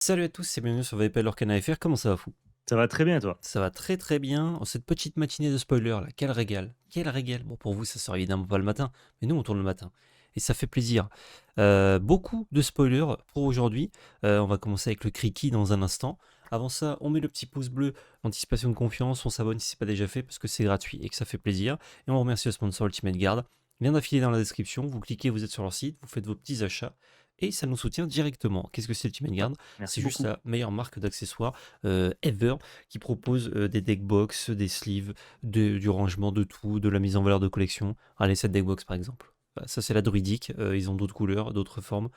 Salut à tous et bienvenue sur VPL Orkana FR, comment ça va fou? Ça va très bien, toi? Ça va très très bien. En cette petite matinée de spoiler là, quel régal, quel régal. Bon, pour vous ça sort évidemment pas le matin, mais nous on tourne le matin. Et ça fait plaisir. Beaucoup de spoilers pour aujourd'hui. On va commencer avec le Kriki dans un instant. Avant ça, on met le petit pouce bleu, anticipation de confiance, on s'abonne si c'est pas déjà fait parce que c'est gratuit et que ça fait plaisir. Et on remercie le sponsor Ultimate Guard. Lien d'affilé dans la description, vous cliquez, vous êtes sur leur site, vous faites vos petits achats et ça nous soutient directement. Qu'est-ce que c'est Ultimate Ouais, Guard? C'est merci juste beaucoup. la meilleure marque d'accessoires ever qui propose des deckbox, des sleeves, du rangement de tout, de la mise en valeur de collection. Allez, cette deckbox par exemple. Voilà, ça c'est la druidique, ils ont d'autres couleurs, d'autres formes,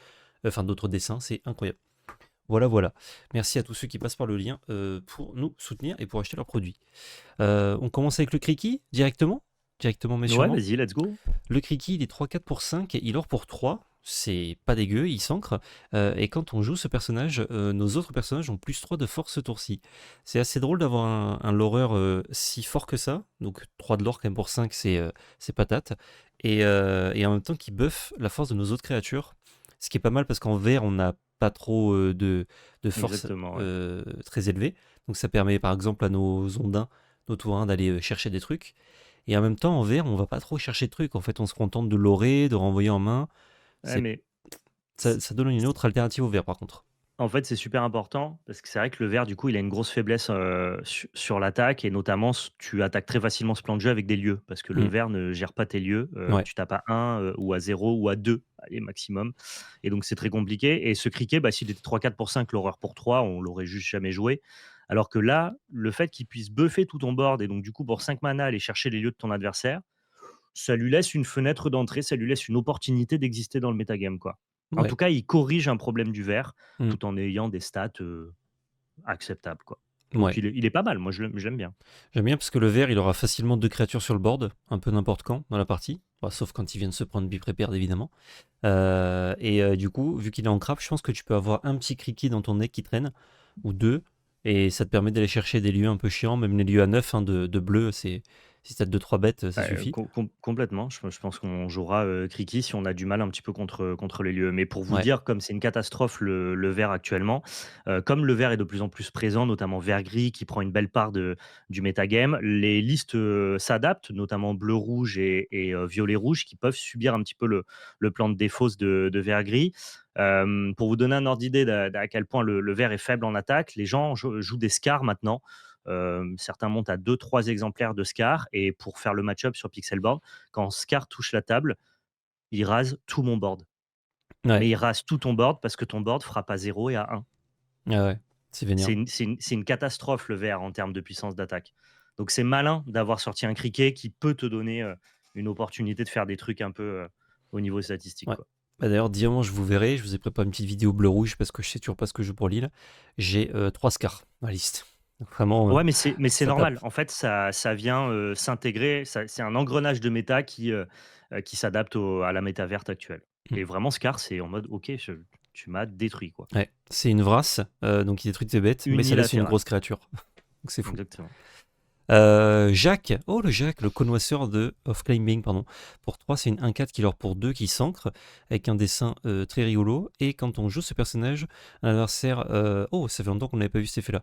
enfin d'autres dessins, c'est incroyable. Voilà, voilà. Merci à tous ceux qui passent par le lien pour nous soutenir et pour acheter leurs produits. On commence avec le Kriki directement? Directement mais Ouais, sûrement. vas-y, let's go. Le Kriki, il est 3-4 pour 5, il or pour 3. C'est pas dégueu, il s'ancre. Et quand on joue ce personnage, nos autres personnages ont plus 3 de force ce tour-ci. C'est assez drôle d'avoir un loreur si fort que ça. Donc 3 de lore quand même pour 5, c'est patate. Et en même temps qui buff la force de nos autres créatures. Ce qui est pas mal parce qu'en vert, on n'a pas trop de force Exactement, ouais. très élevée. Donc ça permet par exemple à nos ondins, nos tourins d'aller chercher des trucs. Et en même temps, en VR, on va pas trop chercher de trucs. En fait, on se contente de lorer, de renvoyer en main. Ouais, C'est, mais ça, c ça donne une autre alternative au VR, par contre. en fait, c'est super important parce que c'est vrai que le vert, du coup, il a une grosse faiblesse, sur l'attaque et notamment tu attaques très facilement ce plan de jeu avec des lieux parce que le Hmm. vert ne gère pas tes lieux, Ouais, tu tapes à 1, ou à 0 ou à 2, allez maximum, et donc c'est très compliqué. Et ce criquet, bah, s'il était 3-4 pour 5, l'horreur pour 3, on l'aurait juste jamais joué. Alors que là, le fait qu'il puisse buffer tout ton board et donc du coup pour 5 mana aller chercher les lieux de ton adversaire, ça lui laisse une fenêtre d'entrée, ça lui laisse une opportunité d'exister dans le métagame, quoi. En ouais. tout cas, il corrige un problème du vert, Hmm. tout en ayant des stats, acceptables, quoi. Donc Ouais. il est pas mal, moi je l'aime bien. J'aime bien parce que le VR, il aura facilement 2 créatures sur le board, un peu n'importe quand dans la partie. Bah, sauf quand il vient de se prendre bi-prépared, évidemment. Du coup, vu qu'il est en craft, je pense que tu peux avoir un petit Kriki dans ton deck qui traîne, ou deux, et ça te permet d'aller chercher des lieux un peu chiants, même les lieux à 9 hein, de bleu, si t'as 2-3 bêtes, ça Ouais, suffit. complètement. Je pense qu'on jouera, Criqui si on a du mal un petit peu contre les lieux. Mais pour vous Ouais, dire, comme c'est une catastrophe le vert actuellement, comme le vert est de plus en plus présent, notamment vert-gris qui prend une belle part du métagame, les listes, s'adaptent, notamment bleu-rouge et violet-rouge qui peuvent subir un petit peu le plan de défausse de vert-gris. Pour vous donner un ordre d'idée d'à quel point le vert est faible en attaque, les gens jouent des Scars maintenant. Certains montent à 2-3 exemplaires de Scar et pour faire le match-up sur Pixelboard, quand Scar touche la table, il rase tout mon board. ouais, Mais il rase tout ton board parce que ton board frappe à 0 et à 1. ouais, ouais, c'est vénère. C'est une catastrophe le vert en termes de puissance d'attaque. Donc c'est malin d'avoir sorti un criquet qui peut te donner, une opportunité de faire des trucs un peu, au niveau statistique, Ouais. quoi. Bah, d'ailleurs, diamant, je vous verrai. Je vous ai préparé une petite vidéo bleu-rouge parce que je sais toujours pas ce que je joue pour Lille. J'ai 3 scars dans la liste. Donc vraiment, Ouais, mais c'est ça tape. normal. En fait, ça vient, s'intégrer, ça c'est un engrenage de méta qui s'adapte à la méta verte actuelle. Mm. Et vraiment Scar, c'est en mode: «OK, tu m'as détruit, quoi». Ouais. C'est une vrasse, donc il détruit tes bêtes, mais ça laisse une Unilatéral, grosse créature. Donc c'est fou. exactement. Jacques, oh le Jacques, le connoisseur de of climbing, pardon. Pour 3, c'est une 1-4 qui leur pour 2 qui s'ancre, avec un dessin très rigolo. Et quand on joue ce personnage, un adversaire. Oh, ça fait longtemps qu'on n'avait pas vu cet effet-là.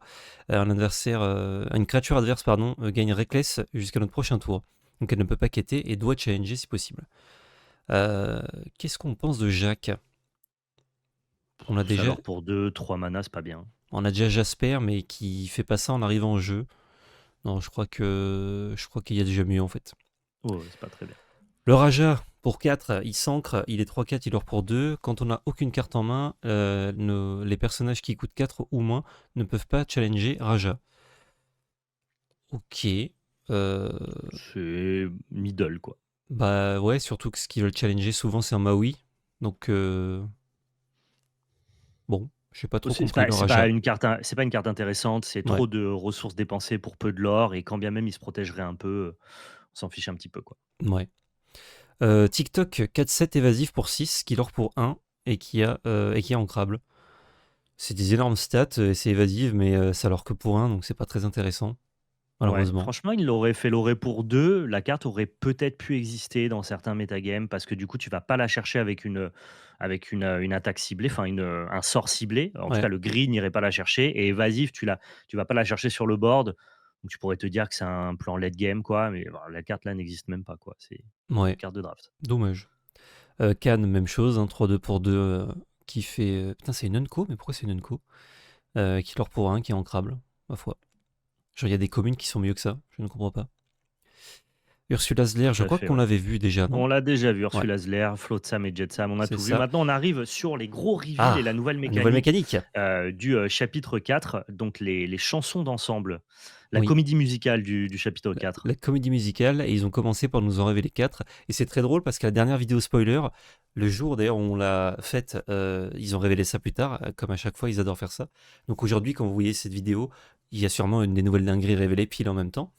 Un adversaire, une créature adverse, pardon, gagne Reckless jusqu'à notre prochain tour. Donc elle ne peut pas quitter et doit challenger si possible. Euh, Qu'est-ce qu'on pense de Jacques? on a, Ça déjà, alors pour 2-3 mana, c'est pas bien. on a déjà Jasper, mais qui fait pas ça en arrivant au jeu. Non, je crois qu'il y a déjà mieux en fait. Ouais, c'est pas très bien. Le Raja, pour 4, il s'ancre, il est 3-4, il or pour 2. Quand on n'a aucune carte en main, les personnages qui coûtent 4 ou moins ne peuvent pas challenger Raja. Ok. C'est middle, quoi. Bah ouais, surtout que ce qu'ils veulent challenger souvent c'est un Maui. Donc bon, j'ai pas trop C'est compris pas le c'est pas Raja. une carte in c'est pas une carte intéressante, c'est Ouais. trop de ressources dépensées pour peu de l'or et quand bien même il se protégerait un peu, on s'en fiche un petit peu, quoi. Ouais. TikTok 4-7 évasif pour 6, qui or pour 1 et qui est ancrable. C'est des énormes stats et c'est évasif, mais ça leur que pour 1, donc c'est pas très intéressant. Ouais, malheureusement. franchement, il l'aurait fait l'aurait pour 2. La carte aurait peut-être pu exister dans certains métagames parce que du coup, tu vas pas la chercher avec une attaque ciblée, enfin un sort ciblé. En tout cas, Ouais, le gris n'irait pas la chercher et évasif, tu vas pas la chercher sur le board. Donc tu pourrais te dire que c'est un plan late game, quoi, mais bah, la carte là n'existe même pas, quoi. C'est une ouais, carte de draft. dommage. Cannes, même chose, hein, 3-2 pour 2, qui fait. Putain, c'est une Unco, mais pourquoi c'est une Unco? Qui leur pour un, qui est ancrable, ma foi. Genre, il y a des communes qui sont mieux que ça, je ne comprends pas. Ursula's Lair, je Tout à crois fait, qu'on ouais. l'avait vu déjà, non? On l'a déjà vu, Ouais, Ursula's Lair, Flotsam et Jetsam, on a c'est tout vu. ça. Maintenant, on arrive sur les gros reveals et Ah! la nouvelle La nouvelle mécanique, mécanique! du chapitre 4, donc les chansons d'ensemble, la Oui. comédie musicale du chapitre la, 4. la comédie musicale, et ils ont commencé par nous en révéler 4. Et c'est très drôle parce que la dernière vidéo spoiler, le jour d'ailleurs où on l'a faite, ils ont révélé ça plus tard. Comme à chaque fois, ils adorent faire ça. Donc aujourd'hui, quand vous voyez cette vidéo, il y a sûrement une des nouvelles dingueries révélées pile en même temps.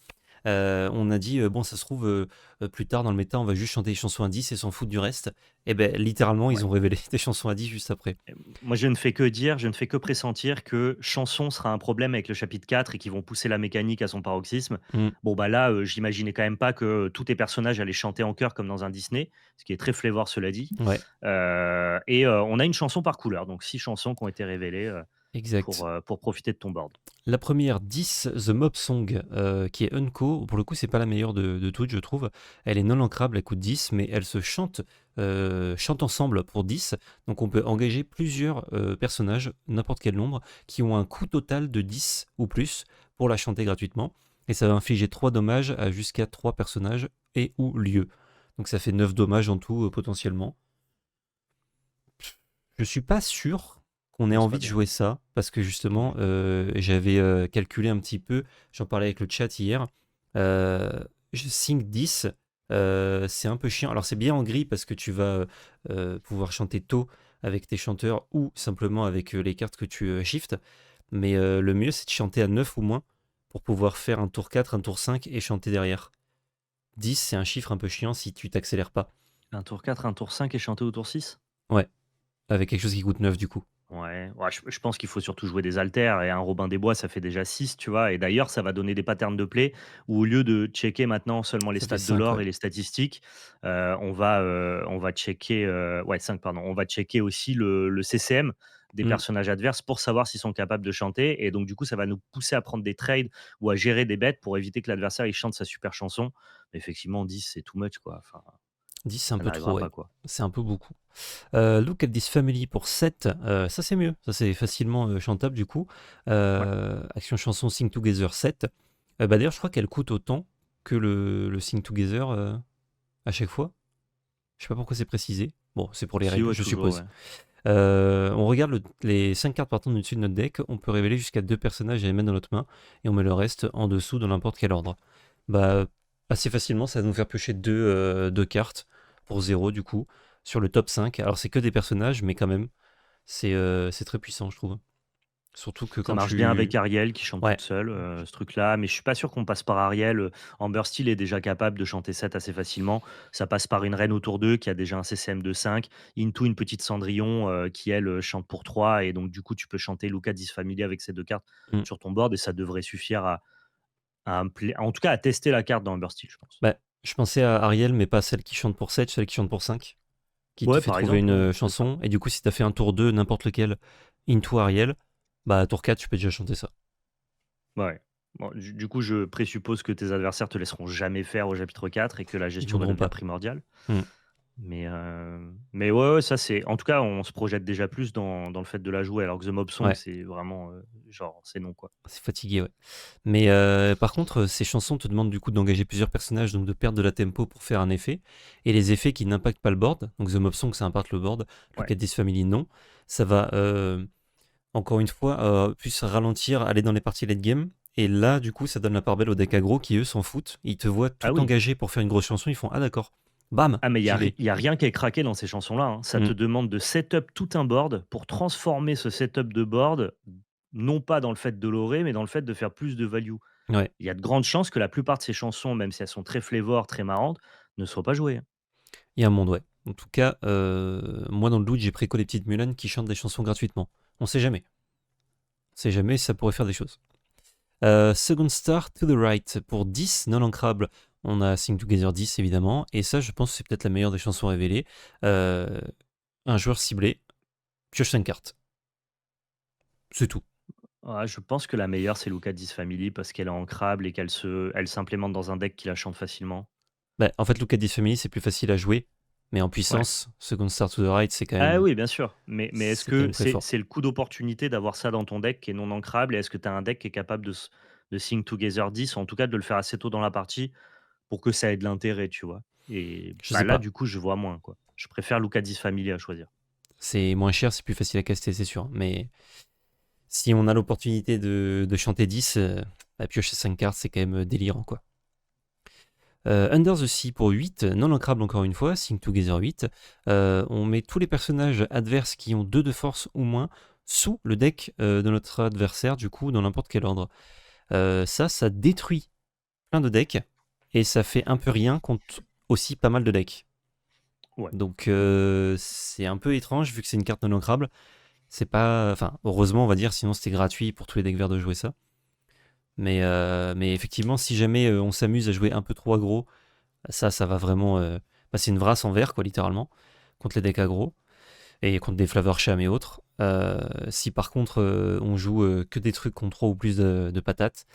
On a dit, bon, ça se trouve, plus tard dans le méta, on va juste chanter les chansons à 10 et s'en foutre du reste. Et ben, littéralement, ils Ouais. ont révélé des chansons à 10 juste après. Moi, je ne fais que dire, je ne fais que pressentir que chanson sera un problème avec le chapitre 4 et qu'ils vont pousser la mécanique à son paroxysme. Mm. Bon, bah là, j'imaginais quand même pas que tous tes personnages allaient chanter en chœur comme dans un Disney, ce qui est très Flavor, cela dit. Ouais, On a une chanson par couleur, donc 6 chansons qui ont été révélées exact. pour profiter de ton board. La première, 10, The Mob Song, qui est Unco. Pour le coup, c'est pas la meilleure de toutes, je trouve. Elle est non ancrable, elle coûte 10, mais elle se chante ensemble pour 10. Donc on peut engager plusieurs personnages, n'importe quel nombre, qui ont un coût total de 10 ou plus pour la chanter gratuitement. Et ça va infliger 3 dommages à jusqu'à 3 personnages et ou lieux. Donc ça fait 9 dommages en tout, potentiellement. Je suis pas sûr qu'on ait Non, c'est envie pas de bien. jouer ça, parce que justement, j'avais calculé un petit peu, j'en parlais avec le chat hier, Sync 10, c'est un peu chiant. Alors c'est bien en gris parce que tu vas pouvoir chanter tôt avec tes chanteurs ou simplement avec les cartes que tu shifts, mais le mieux c'est de chanter à 9 ou moins pour pouvoir faire un tour 4, un tour 5 et chanter derrière. 10, c'est un chiffre un peu chiant si tu t'accélères pas. Un tour 4, un tour 5 et chanter au tour 6. Ouais, avec quelque chose qui coûte 9 du coup. Ouais, je pense qu'il faut surtout jouer des haltères et un Robin des Bois, ça fait déjà 6, tu vois? Et d'ailleurs, ça va donner des patterns de play où au lieu de checker maintenant seulement les Ça fait stats de 5, l'or ouais. et les statistiques, on va checker, ouais 5 pardon, on va checker aussi le CCM des Mm. personnages adverses pour savoir s'ils sont capables de chanter et donc du coup, ça va nous pousser à prendre des trades ou à gérer des bêtes pour éviter que l'adversaire, il chante sa super chanson. Mais effectivement 10 c'est too much quoi, enfin, 10, c'est un ça peu trop, n'arrivera ouais. pas quoi. C'est un peu beaucoup. Look at this family pour 7, ça c'est mieux. Ça c'est facilement chantable du coup. Ouais. Action chanson Sing Together 7. Bah d'ailleurs, je crois qu'elle coûte autant que le Sing Together à chaque fois. Je sais pas pourquoi c'est précisé. Bon, c'est pour les Si, règles, ouais, je toujours, suppose. ouais. On regarde les 5 cartes partant du dessus de notre deck. On peut révéler jusqu'à 2 personnages et les mettre dans notre main. Et on met le reste en dessous dans n'importe quel ordre. Bah, assez facilement, ça va nous faire piocher deux cartes pour 0 du coup, sur le top 5. Alors c'est que des personnages, mais quand même, c'est très puissant, je trouve. Surtout que Ça quand marche bien avec tu... Ariel qui chante Ouais, toute seule, ce truc-là, mais je suis pas sûr qu'on passe par Ariel, Amber Steel est déjà capable de chanter 7 assez facilement. Ça passe par une reine autour d'eux qui a déjà un CCM de 5, Into une petite Cendrillon, qui elle, chante pour 3 et donc du coup tu peux chanter Luca Disfamilia avec ces 2 cartes mm. sur ton board et ça devrait suffire à en tout cas à tester la carte dans Amber Steel, je pense. Bah, je pensais à Ariel, mais pas celle qui chante pour 7, celle qui chante pour 5, qui te Ouais, fait par trouver exemple, une ouais, c'est ça. chanson. Et du coup, si t'as fait un tour 2, n'importe lequel, into Ariel, bah tour 4, tu peux déjà chanter ça. Ouais. Bon, du coup, je présuppose que tes adversaires te laisseront jamais faire au chapitre 4 et que la Ils gestion va voudront devenir pas. primordiale. Mm. Mais ouais, ça c'est en tout cas, on se projette déjà plus dans le fait de la jouer, alors que The Mob Song, Ouais. c'est vraiment, genre, c'est non, quoi. C'est fatigué, ouais. Mais par contre, ces chansons te demandent du coup d'engager plusieurs personnages, donc de perdre de la tempo pour faire un effet. Et les effets qui n'impactent pas le board, donc The Mob Song, ça impacte le board. Look Ouais. at this family, non. Ça va, encore une fois, plus ralentir, aller dans les parties late game. Et là, du coup, ça donne la part belle aux decks aggro qui, eux, s'en foutent. Ils te voient Ah tout oui. engagé pour faire une grosse chanson. Ils font, ah d'accord, bam, Ah mais j'y vais. il y a rien qui est craqué dans ces chansons-là, hein. Ça Mm. te demande de setup tout un board pour transformer ce setup de board, non pas dans le fait de l'aurer, mais dans le fait de faire plus de value. Ouais, Il y a de grandes chances que la plupart de ces chansons, même si elles sont très flavor, très marrantes, ne soient pas jouées, hein. il y a un monde, ouais. En tout cas, moi, dans le doute, j'ai préco les petites Mulan qui chantent des chansons gratuitement. On sait jamais. On sait jamais, ça pourrait faire des choses. Second Star to the Right pour 10, non ancrable. On a Sing Together 10 évidemment, et ça je pense que c'est peut-être la meilleure des chansons révélées. Un joueur ciblé, pioche 5 cartes, c'est tout. Ouais, je pense que la meilleure, c'est Luca Family parce qu'elle est ancrable et elle s'implémente dans un deck qui la chante facilement. Bah, en fait, Look at This Family, c'est plus facile à jouer, mais en Ouais. puissance, Second Star to the Right, Ah oui, bien sûr. Mais est-ce c'est quand que même très fort. c'est le coup d'opportunité d'avoir ça dans ton deck qui est non ancrable et est-ce que tu as un deck qui est capable de Sing Together 10 ou en tout cas de le faire assez tôt dans la partie pour que ça ait de l'intérêt, tu vois? Et Je bah, sais là, pas. du coup, je vois moins, quoi. Je préfère Luca Family à choisir. C'est moins cher, c'est plus facile à caster, c'est sûr. Mais si on a l'opportunité de chanter 10, à piocher 5 cartes, c'est quand même délirant, quoi. Under the Sea pour 8, non ancrable encore une fois, Sing Together 8. On met tous les personnages adverses qui ont 2 de force ou moins sous le deck de notre adversaire, du coup, dans n'importe quel ordre. Ça détruit plein de decks et ça fait un peu rien contre aussi pas mal de decks. Ouais. Donc c'est un peu étrange vu que c'est une carte non ancrable. C'est pas. Enfin, heureusement, on va dire, sinon c'était gratuit pour tous les decks verts de jouer ça. Mais effectivement, si jamais on s'amuse à jouer un peu trop aggro, ça va vraiment passer une vrasse en vert, quoi, littéralement, contre les decks aggro et contre des Flavor Sham et autres. Si par contre on joue que des trucs contre 3 ou plus de patates,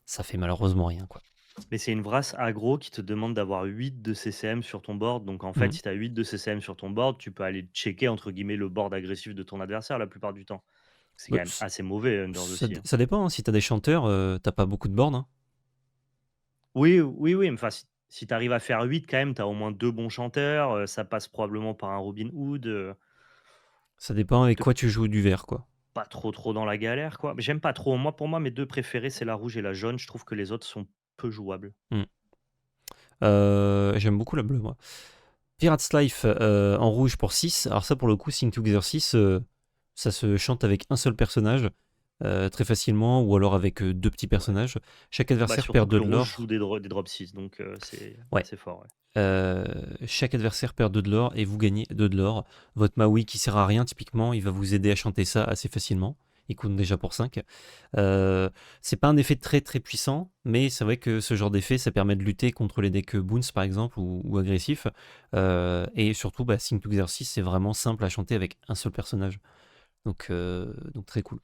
ça fait malheureusement rien, quoi. Mais c'est une vrasse aggro qui te demande d'avoir 8 de CCM sur ton board. Donc en fait, Mhm. si tu as 8 de CCM sur ton board, tu peux aller checker entre guillemets le board agressif de ton adversaire la plupart du temps. C'est Bah, quand même assez mauvais Under the Sea, hein. ça dépend, hein. Si t'as des chanteurs, t'as pas beaucoup de board, hein. Oui, oui, oui, mais enfin, si tu arrives à faire 8 quand même, tu as au moins 2 bons chanteurs, ça passe probablement par un Robin Hood, Ça dépend avec tu quoi tu joues du vert, quoi. pas trop dans la galère, quoi. Mais j'aime pas trop. Moi, pour moi, mes 2 préférés, c'est la rouge et la jaune. Je trouve que les autres sont peu jouables. Mm. J'aime beaucoup la bleue, moi. Pirate's Life en rouge pour 6. Alors ça, pour le coup, Sing Together 6, ça se chante avec un seul personnage très facilement, ou alors avec 2 petits Ouais. personnages. Chaque Bah, adversaire surtout perd que 2 le de rouge joue l'or. des drop 6, donc c'est Ouais. assez fort, ouais. Chaque adversaire perd 2 de l'or et vous gagnez 2 de l'or. Votre Maui qui sert à rien, typiquement, il va vous aider à chanter ça assez facilement. Il compte déjà pour 5. C'est pas un effet très très puissant, mais c'est vrai que ce genre d'effet, ça permet de lutter contre les decks boons par exemple ou agressifs. Et surtout, bah, Sing Together 6, c'est vraiment simple à chanter avec un seul personnage. Donc très cool.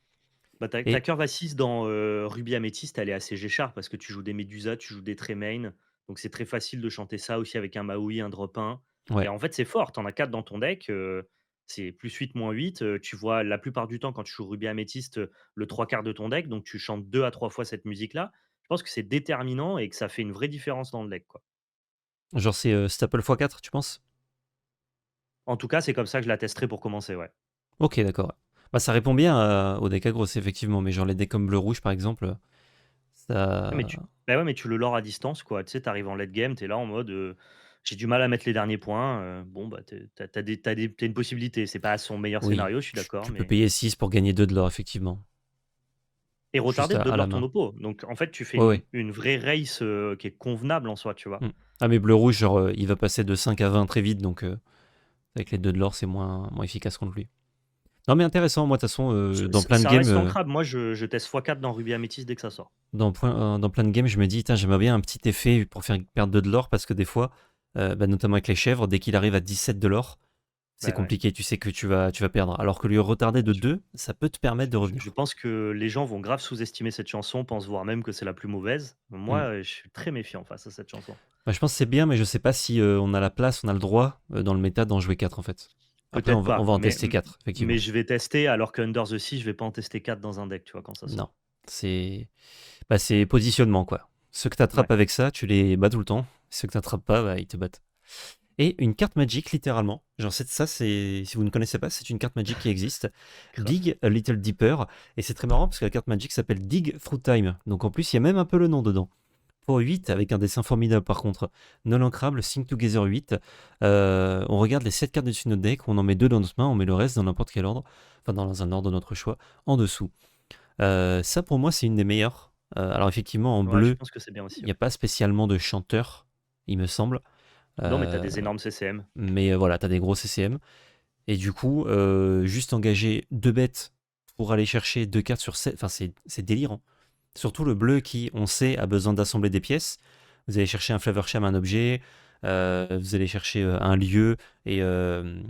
Bah, ta Et curve à 6 dans, Ruby Améthyste, elle est assez G-Sharp parce que tu joues des Médusas, tu joues des Tremaine, donc c'est très facile de chanter ça aussi avec un Maui, un drop 1 et ouais, en fait, c'est fort, tu en as 4 dans ton deck, c'est +8, -8, tu vois la plupart du temps quand tu joues Ruby Améthyste, le 3/4 de ton deck, donc tu chantes 2 à 3 fois cette musique-là. Je pense que c'est déterminant et que ça fait une vraie différence dans le deck, quoi. genre c'est Staple x4, tu penses? En tout cas, c'est comme ça que je la testerai pour commencer, ouais. Ok, d'accord. Ouais. Bah, ça répond bien au deck aggro, effectivement, mais genre les decks comme bleu-rouge par exemple, Ouais, ça. ouais, mais tu le lore à distance, quoi. Tu sais, tu arrives en late game, tu es là en mode, j'ai du mal à mettre les derniers points, bon, bah, tu une possibilité. C'est pas son meilleur Oui, scénario, je suis tu d'accord, tu peux mais payer 6 pour gagner 2 de l'or, effectivement. et Juste retarder de à la l'or ton main. oppo. Donc en fait, tu fais Ouais, ouais. une vraie race, qui est convenable en soi, tu vois? Mm. Ah, mais bleu-rouge, genre, il va passer de 5 à 20 très vite, donc avec les 2 de l'or, c'est moins efficace contre lui. Non, mais intéressant, moi, de toute façon, dans plein de Ça games, reste ancrable. Moi, je teste x4 dans Ruby Amethyst dès que ça sort. dans plein de games, je me dis, j'aimerais bien un petit effet pour faire perdre 2 de l'or, parce que des fois, bah, notamment avec les chèvres, dès qu'il arrive à 17 de l'or, c'est Bah, ouais. compliqué, tu sais que tu vas perdre. Alors que lui retarder de 2, ça peut te permettre de Je revenir. pense que les gens vont grave sous-estimer cette chanson, pensent voir même que c'est la plus mauvaise. Mm. Moi, je suis très méfiant face à cette chanson. Bah, je pense que c'est bien, mais je sais pas si on a la place, on a le droit dans le méta d'en jouer 4 en fait. Après, on Peut-être va, on pas, va en mais tester 4 mais effectivement. je vais tester alors que Under the Sea, je vais pas en tester 4 dans un deck, tu vois, quand ça Non, sort. c'est positionnement quoi. Ceux que tu Ouais, attrapes avec ça, tu les bats tout le temps. Ceux que tu n'attrapes pas, bah, ils te battent. Et une carte magique, littéralement. Genre, ça, si vous ne connaissez pas, c'est une carte magique qui existe. grave. Dig a Little Deeper. Et c'est très marrant parce que la carte magique s'appelle Dig Through Time. Donc en plus, il y a même un peu le nom dedans. Pour 8, avec un dessin formidable par contre. Non ancrable, Sing Together 8. On regarde les 7 cartes dessus de notre deck, on en met 2 dans notre main, on met le reste dans n'importe quel ordre, enfin dans un ordre de notre choix, en dessous. Ça pour moi c'est une des meilleures. Alors effectivement en Ouais, je bleu, pense que c'est bien il aussi, n'y ouais. a pas spécialement de chanteur, il me semble. Non, mais tu as Euh, des énormes CCM. mais voilà, t'as des gros CCM. Et du coup, juste engager 2 bêtes pour aller chercher 2 cartes sur 7, enfin c'est délirant. Surtout le bleu qui, on sait, a besoin d'assembler des pièces. Vous allez chercher un Flavorsham, un objet, vous allez chercher un lieu et, euh,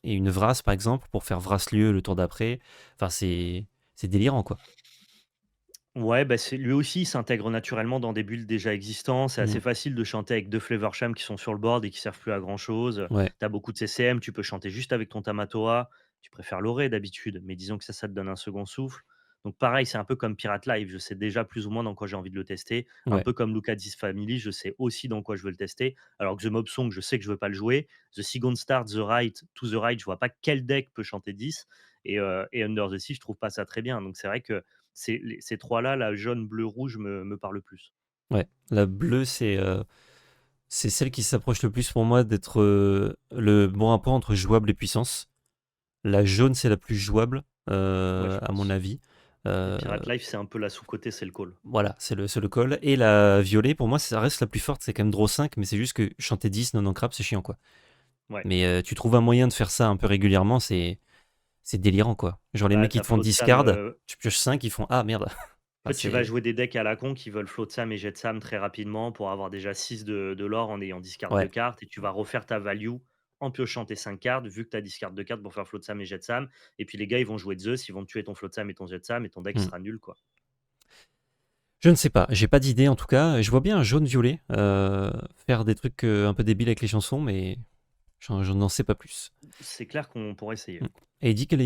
et une Vras, par exemple, pour faire Vras-lieu le tour d'après. Enfin, c'est délirant, quoi. Ouais, bah, c'est lui aussi, il s'intègre naturellement dans des builds déjà existants. C'est Mm. assez facile de chanter avec 2 Flavorsham qui sont sur le board et qui servent plus à grand chose. Ouais, Tu as beaucoup de CCM, tu peux chanter juste avec ton Tamatoa. Tu préfères l'Oré d'habitude, mais disons que ça te donne un second souffle. Donc pareil, c'est un peu comme Pirate Live, je sais déjà plus ou moins dans quoi j'ai envie de le tester. Un ouais. peu comme Lucas Family, je sais aussi dans quoi je veux le tester. Alors que The Mob Song, je sais que je veux pas le jouer. The Second Star, The Right, To The Right, je vois pas quel deck peut chanter 10. Et Under the Sea, je trouve pas ça très bien. Donc c'est vrai que ces 3-là, la jaune, bleu, rouge, me parlent le plus. Ouais. La bleue, c'est celle qui s'approche le plus pour moi d'être le bon rapport entre jouable et puissance. La jaune, c'est la plus jouable, Ouais, je à mon pense. avis. Et Euh, Pirate Life, c'est un peu la sous-côté, c'est le call. voilà, c'est le call. Et la violet, pour moi, ça reste la plus forte. C'est quand même draw 5, mais c'est juste que chanter 10 non crap, c'est chiant, quoi. Ouais. Mais tu trouves un moyen de faire ça un peu régulièrement, c'est délirant, quoi. Genre les Bah, mecs qui t'as te font Float Sam. discard, tu pioches 5, ils font ah merde. En Enfin, fait, tu vas c'est. jouer des decks à la con qui veulent Float Sam et Jet Sam très rapidement pour avoir déjà 6 de l'or en ayant discard de Ouais. cartes. Et tu vas refaire ta value en piochant tes 5 cartes, vu que tu as discard de cartes pour faire Float Sam et Jet Sam. Et puis les gars, ils vont jouer Zeus, ils vont tuer ton Float Sam et ton Jet Sam, et ton deck il Hmm. sera nul, quoi. Je ne sais pas, j'ai pas d'idée en tout cas. Je vois bien un jaune-violet faire des trucs un peu débiles avec les chansons, mais je n'en sais pas plus. C'est clair qu'on pourrait essayer. Mm. Et Dig a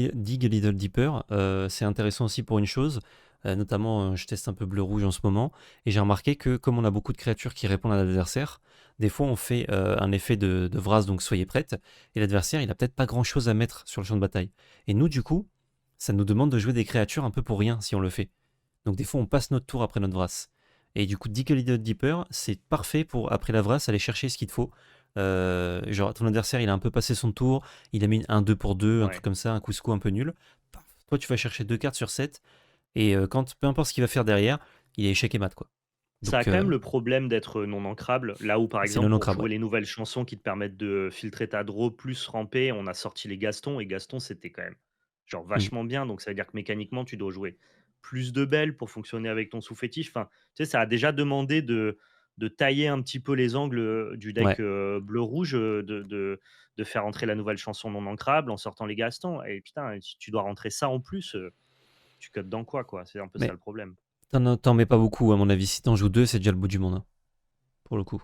Little Deeper, c'est intéressant aussi pour une chose, notamment je teste un peu bleu-rouge en ce moment, et j'ai remarqué que comme on a beaucoup de créatures qui répondent à l'adversaire, des fois on fait un effet de Vras, donc soyez prête, et l'adversaire il a peut-être pas grand-chose à mettre sur le champ de bataille. Et nous du coup, ça nous demande de jouer des créatures un peu pour rien si on le fait. Donc des fois on passe notre tour après notre Vras. Et du coup, Dig a Little Deeper, c'est parfait pour après la Vras aller chercher ce qu'il te faut. Genre ton adversaire il a un peu passé son tour, il a mis un 2 pour 2, un truc Ouais. comme ça, un couscous un peu nul. Paf, toi, tu vas chercher 2 cartes sur 7, et quand, peu importe ce qu'il va faire derrière, il est échec et mat, quoi. Ça a Donc, quand même le problème d'être non ancrable. Là où, par c'est non exemple, pour ancrable, jouer ouais. les nouvelles chansons qui te permettent de filtrer ta draw plus ramper, on a sorti les Gaston et Gaston, c'était quand même genre Mm. vachement bien. Donc ça veut dire que mécaniquement, tu dois jouer plus de belles pour fonctionner avec ton sous-fétiche. Enfin, tu sais, ça a déjà demandé de tailler un petit peu les angles du deck Ouais, bleu-rouge, de faire entrer la nouvelle chanson non ancrable en sortant les Gaston. Et putain, si tu dois rentrer ça en plus, tu cut dans quoi. C'est un peu ça mais le problème. t'en mets pas beaucoup, à mon avis. Si t'en joues 2, c'est déjà le bout du monde, hein, pour le coup.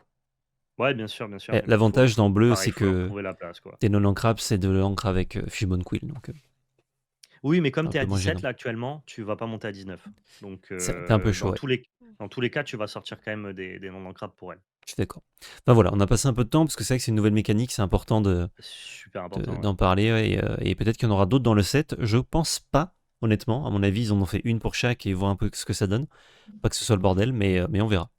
Ouais, bien sûr, Et mais bon, l'avantage dans bleu, pareil, c'est faut leur que trouver la place, quoi. t'es non ancrable, c'est de l'encre avec Fishbone Quill, donc Oui, mais comme un tu es peu à moins 17 gênant. là actuellement, tu vas pas monter à 19. Donc T'es un peu chaud, ouais. dans tous les cas, tu vas sortir quand même des non ancrables pour elle. Je suis d'accord. Enfin voilà, on a passé un peu de temps, parce que c'est vrai que c'est une nouvelle mécanique, c'est important Super important, ouais. d'en parler, ouais, et peut-être qu'il y en aura d'autres dans le set. Je pense pas, honnêtement. À mon avis, ils en ont fait une pour chaque et voir un peu ce que ça donne. Pas que ce soit le bordel, mais on verra.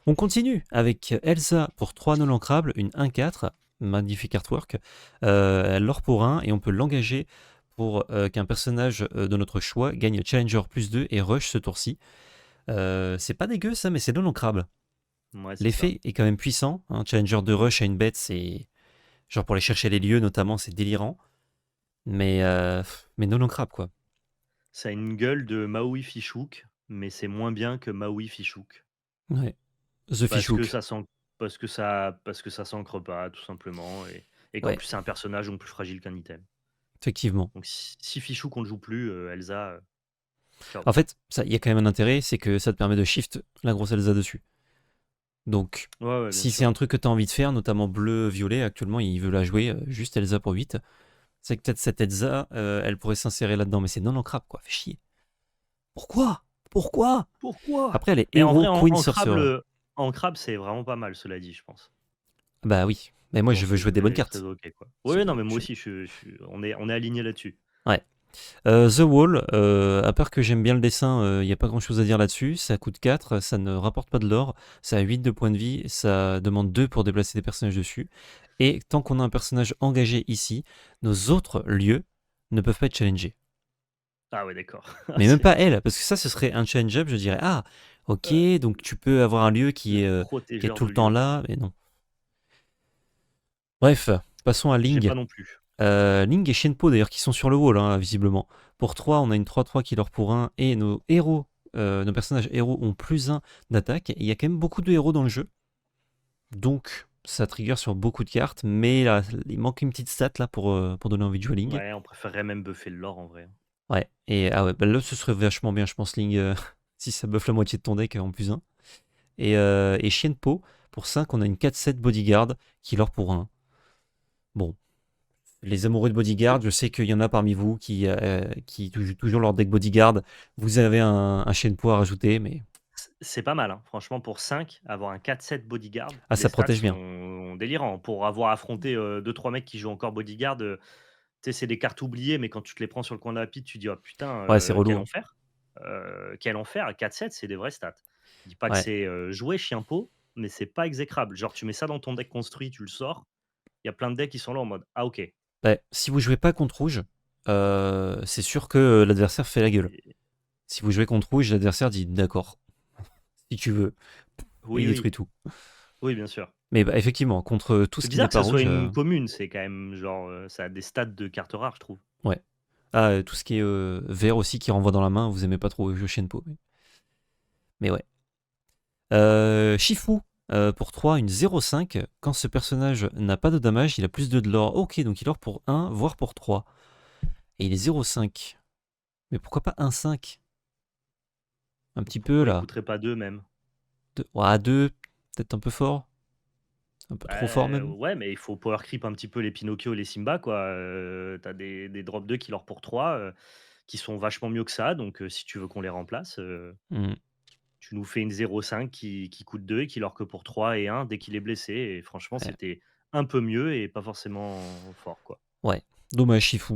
On continue avec Elsa pour 3 non ancrables, une 1-4, magnifique artwork. Elle l'or pour 1 et on peut l'engager pour qu'un personnage de notre choix gagne Challenger plus 2 et rush ce tour-ci. C'est pas dégueu ça, mais c'est non ancrable. Ouais, c'est ça. L'effet est quand même puissant, hein. Challenger de rush à une bête, c'est. Genre pour aller chercher les lieux notamment, c'est délirant. Mais non ancrable quoi. Ça a une gueule de Maui Fishhook, mais c'est moins bien que Maui Fishhook. Ouais. The Parce que Fishhook. ça s'an parce que ça s'ancre pas tout simplement et qu'en Ouais, plus c'est un personnage donc plus fragile qu'un item. effectivement. Donc si Fishhook on ne joue plus, Elsa, ciao. En fait, il y a quand même un intérêt, c'est que ça te permet de shift la grosse Elsa dessus. Donc, Ouais, bien si c'est sûr. un truc que tu as envie de faire, notamment bleu-violet, actuellement il veut la jouer juste Elsa pour 8. C'est que peut-être cette Elsa, elle pourrait s'insérer là-dedans, mais c'est non ancrable quoi, fait chier. Pourquoi? Pourquoi? Pourquoi? Après, elle est Mais en héros vrai, Queen Sorcerer. en crabe, c'est vraiment pas mal, cela dit, je pense. Bah oui, mais moi Dans je veux ce jouer jeu, des bonnes elle est très cartes. OK, quoi. Oui, non, mais moi Je- aussi, on est alignés là-dessus. Ouais. The Wall, à part que j'aime bien le dessin, il n'y a pas grand chose à dire là-dessus. Ça coûte 4, ça ne rapporte pas de l'or, ça a 8 de points de vie, ça demande 2 pour déplacer des personnages dessus. Et tant qu'on a un personnage engagé ici, nos autres lieux ne peuvent pas être challengés. Ah ouais, d'accord. Mais même C'est pas elle, parce que ça, ce serait un challenge-up, je dirais, ah, ok, heu, donc tu peux avoir un lieu le qui est protégeur tout de le temps lieu. là, mais non. Bref, passons à J'ai Ling. pas non plus. Ling et Shenpo d'ailleurs qui sont sur le wall, hein, visiblement. Pour 3, on a une 3-3 qui leur pour 1 et nos héros nos personnages héros ont +1 d'attaque, et il y a quand même beaucoup de héros dans le jeu. Donc, ça trigger sur beaucoup de cartes, mais là, il manque une petite stat là pour donner envie de jouer Ling. Ouais, on préférerait même buffer le lore en vrai. Ouais, et ah ouais, bah là, ce serait vachement bien, je pense, Ling, si ça buff la moitié de ton deck en +1. Et Shenpo, pour 5, on a une 4-7 Bodyguard qui leur pour 1. Bon, les amoureux de Bodyguard, je sais qu'il y en a parmi vous qui jouent toujours leur deck Bodyguard. Vous avez un Shenpo à rajouter, mais C'est pas mal, hein. Franchement, pour 5, avoir un 4-7 Bodyguard, ah, les ça stats protège bien. sont délirants. Pour avoir affronté 2-3 mecs qui jouent encore Bodyguard, tu sais, c'est des cartes oubliées, mais quand tu te les prends sur le coin de la pile, tu dis: «Oh putain, Ouais, c'est relou, quel hein. enfer!» Quel enfer! 4-7, c'est des vraies stats. Je dis pas que Ouais. c'est, joué chien pot, mais c'est pas exécrable. Genre, tu mets ça dans ton deck construit, tu le sors, il y a plein de decks qui sont là en mode: «Ah OK». Ouais, si vous jouez pas contre rouge, c'est sûr que l'adversaire fait la gueule. Et Si vous jouez contre rouge, l'adversaire dit d'accord, si tu veux, et il oui, détruit oui. tout. Oui, bien sûr. Mais bah, effectivement, contre tout C'est ce qui n'est bizarre que pas ça soit rouge, une commune, c'est quand même genre, ça a des stats de cartes rares, je trouve. ouais. Ah, tout ce qui est vert aussi qui renvoie dans la main, vous aimez pas trop Shenpo. Mais ouais. Shifu, pour 3, une 0,5. Quand ce personnage n'a pas de damage, il a +2 de lore. Ok, donc il lore pour 1, voire pour 3. Et il est 0,5. Mais pourquoi pas 1,5? Un petit peu Pourquoi il là. coûterait pas 2 même? Ouais, 2, peut-être un peu fort. Un peu trop fort même. Ouais, mais il faut power creep un petit peu les Pinocchio et les Simba, quoi. Tu des drop 2 qui leur pour 3 qui sont vachement mieux que ça. Donc, si tu veux qu'on les remplace, Hmm, tu nous fais une 0,5 qui coûte 2 et qui leur que pour 3 et 1 dès qu'il est blessé. Et franchement, ouais. c'était un peu mieux et pas forcément fort, quoi. Ouais, dommage Shifu.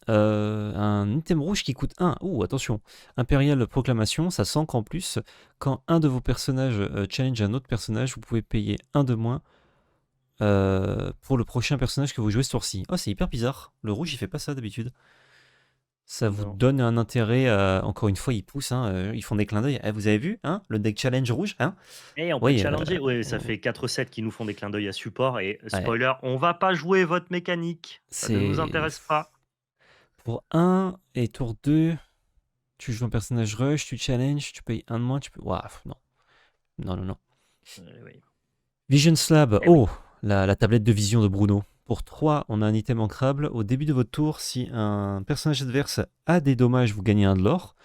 Un item rouge qui coûte 1. Ouh, attention. Impérial Proclamation, ça sent qu'en plus, quand un de vos personnages challenge un autre personnage, vous pouvez payer 1 de moins pour le prochain personnage que vous jouez ce tour-ci. Oh, c'est hyper bizarre. Le rouge, il fait pas ça d'habitude. Ça vous Non. donne un intérêt. Encore une fois, ils poussent. Hein, ils font des clins d'œil. Eh, vous avez vu hein, le deck challenge rouge hein. Et on peut Oui, challenger. Ouais, ça fait 4-7 qui nous font des clins d'œil à support. Et ouais, spoiler, on va pas jouer votre mécanique. Ça ne nous c'est intéresse pas. pour 1 et tour 2. Tu joues un personnage rush, tu challenges, tu payes 1 de moins, tu peux. Ouah, non. Non, non, non. Oui. Vision Slab. Eh oui. Oh, la tablette de vision de Bruno. Pour 3, on a un item ancrable. Au début de votre tour, si un personnage adverse a des dommages, vous gagnez 1 de l'or.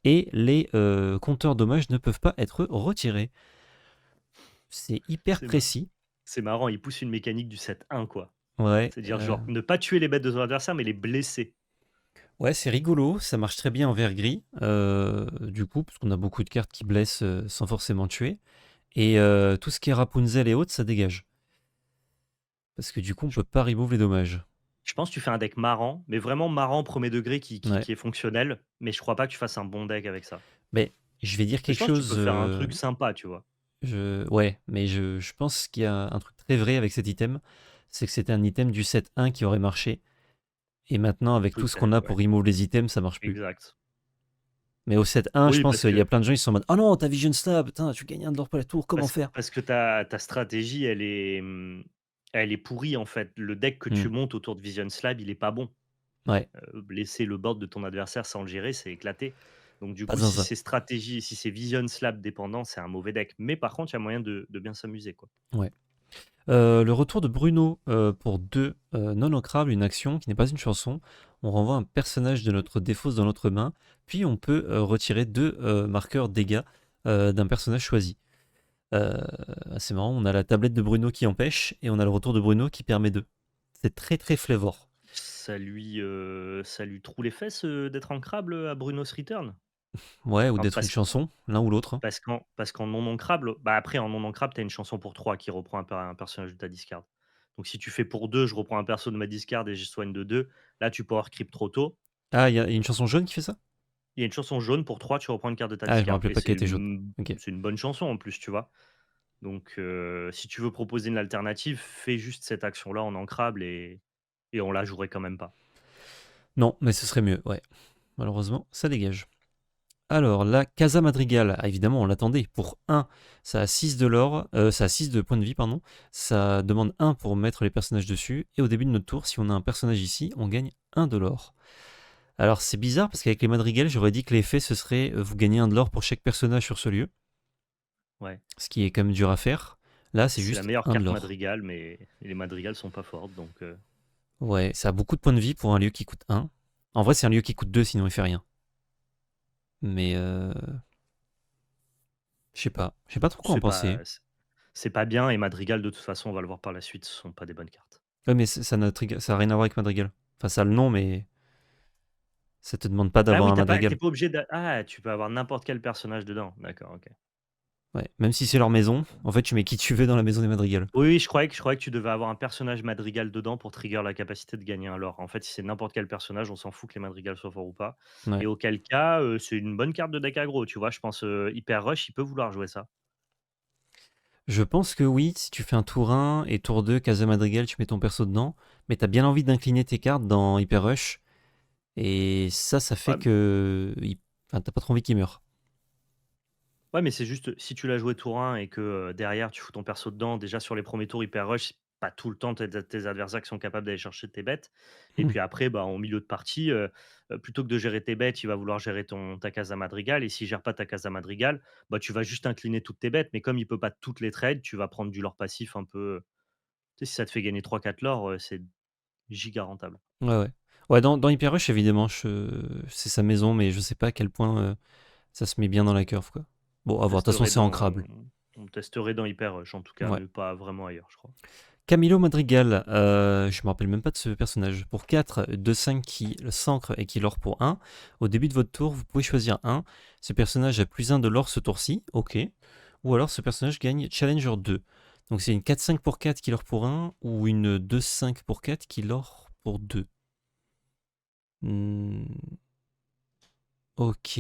Et les compteurs dommages ne peuvent pas être retirés. C'est hyper C'est ma- précis. c'est marrant, il pousse une mécanique du 7-1, quoi. Ouais, C'est-à-dire, genre, ne pas tuer les bêtes de son adversaire, mais les blesser. ouais, c'est rigolo. Ça marche très bien en vert gris. Du coup, parce qu'on a beaucoup de cartes qui blessent sans forcément tuer. Et tout ce qui est Rapunzel et autres, ça dégage. Parce que du coup, on Je, peut pas remove les dommages. je pense que tu fais un deck marrant, mais vraiment marrant premier degré Ouais. qui est fonctionnel, mais je crois pas que tu fasses un bon deck avec ça. Mais je vais dire Mais quelque je pense que tu peux chose. faire un truc sympa, tu vois. Ouais, mais je pense qu'il y a un truc très vrai avec cet item. C'est que c'était un item du set 1 qui aurait marché. Et maintenant, avec tout ce qu'on Peut-être, a ouais. pour remove les items, ça marche plus. Exact. Mais au set 1, je Oui, pense parce qu'il y a que plein de gens, ils sont en mode: oh non, t'as Vision Stab, putain, tu gagnes 1 de l'or pour la tour, comment parce, faire? parce que ta stratégie, elle est pourrie, en fait. Le deck que Hmm, tu montes autour de Vision Slab, il est pas bon. ouais, Laisser le board de ton adversaire sans le gérer, c'est éclaté. Donc du pas coup, de si zinzin. c'est stratégie, si c'est Vision Slab dépendant, c'est un mauvais deck. Mais par contre, il y a moyen de bien s'amuser, quoi. Ouais. Le retour de Bruno pour 2 non ancrables, une action qui n'est pas une chanson. On renvoie un personnage de notre défausse dans notre main, puis on peut retirer 2 marqueurs dégâts d'un personnage choisi. Euh, c'est marrant, on a la tablette de Bruno qui empêche et on a le retour de Bruno qui permet 2. C'est très très flavor. Ça lui troue les fesses d'être ancrable à Bruno's Return. Ouais, ou Enfin, d'être une chanson, l'un ou l'autre. Hein. parce qu'en non ancrable, bah après en non ancrable, tu as une chanson pour 3 qui reprend un personnage de ta discard. Donc si tu fais pour 2, je reprends un perso de ma discard et je soigne de 2. Là, tu power creep trop tôt. Ah, il y a une chanson jaune qui fait ça? Il y a une chanson jaune pour 3, tu reprends une carte de ta Ah, je me discard rappelais et pas qu'elle était jaune. Ok. c'est une bonne chanson en plus, tu vois? Donc si tu veux proposer une alternative, fais juste cette action-là en ancrable et on la jouerait quand même pas. Non, mais ce serait mieux, ouais. Malheureusement, ça dégage. Alors, la Casa Madrigal, ah, évidemment, on l'attendait. Pour 1, ça a 6 de l'or, ça a 6 de points de vie, pardon. Ça demande 1 pour mettre les personnages dessus. Et au début de notre tour, si on a un personnage ici, on gagne 1 de l'or. Alors c'est bizarre parce qu'avec les madrigals, j'aurais dit que l'effet ce serait vous gagnez un de l'or pour chaque personnage sur ce lieu, Ouais. ce qui est quand même dur à faire. Là, c'est C'est la juste meilleure un de carte l'or. Madrigal, mais les Madrigals sont pas fortes, donc Ouais, ça a beaucoup de points de vie pour un lieu qui coûte 1. En vrai, c'est un lieu qui coûte 2, sinon il fait rien. Mais je sais pas trop quoi en c'est penser. pas c'est pas bien et Madrigal de toute façon, on va le voir par la suite, ce sont pas des bonnes cartes. Ouais, mais ça a rien à voir avec Madrigal. Enfin, ça a le nom, mais ça te demande pas Ah d'avoir oui, un tu Madrigal. pas obligé de tu peux avoir n'importe quel personnage dedans. D'accord, OK. Ouais, même si c'est leur maison, en fait, tu mets qui tu veux dans la maison des Madrigal. Oui, oui, je croyais que tu devais avoir un personnage Madrigal dedans pour trigger la capacité de gagner un lore. En fait, si c'est n'importe quel personnage, on s'en fout que les Madrigals soient forts ou pas Ouais. et auquel cas, c'est une bonne carte de deck aggro, tu vois? Je pense, Hyper Rush, il peut vouloir jouer ça. Je pense que oui, si tu fais un tour 1 et tour 2, Casa Madrigal, tu mets ton perso dedans, mais t'as bien envie d'incliner tes cartes dans Hyper Rush, et ça fait Ouais. que. Enfin, t'as pas trop envie qu'il meure. Ouais, mais c'est juste, si tu l'as joué tour 1 et que, derrière tu fous ton perso dedans, déjà sur les premiers tours hyper rush, c'est pas tout le temps tes adversaires qui sont capables d'aller chercher tes bêtes et puis après, bah, en milieu de partie, plutôt que de gérer tes bêtes, il va vouloir gérer ta casa madrigal et s'il gère pas ta casa madrigal, bah, tu vas juste incliner toutes tes bêtes, mais comme il peut pas toutes les trade, tu vas prendre du lore passif un peu, tu sais, si ça te fait gagner 3-4 lore, c'est giga rentable. Ouais, ouais. Ouais, dans Hyper Rush, évidemment, c'est sa maison, mais je sais pas à quel point ça se met bien dans la curve, quoi. Bon, On à voir. De toute façon, testerait c'est dans ancrable. on testerait dans hyper rush en tout cas, Ouais. mais pas vraiment ailleurs, je crois. Camilo Madrigal, je me rappelle même pas de ce personnage. Pour 4, 2-5 qui s'ancre et qui l'or pour 1, au début de votre tour, vous pouvez choisir un. Ce personnage a plus 1 de l'or ce tour-ci, ok. Ou alors ce personnage gagne Challenger 2. Donc c'est une 4-5 pour 4 qui l'or pour 1, ou une 2-5 pour 4 qui l'or pour 2. Hmm, ok.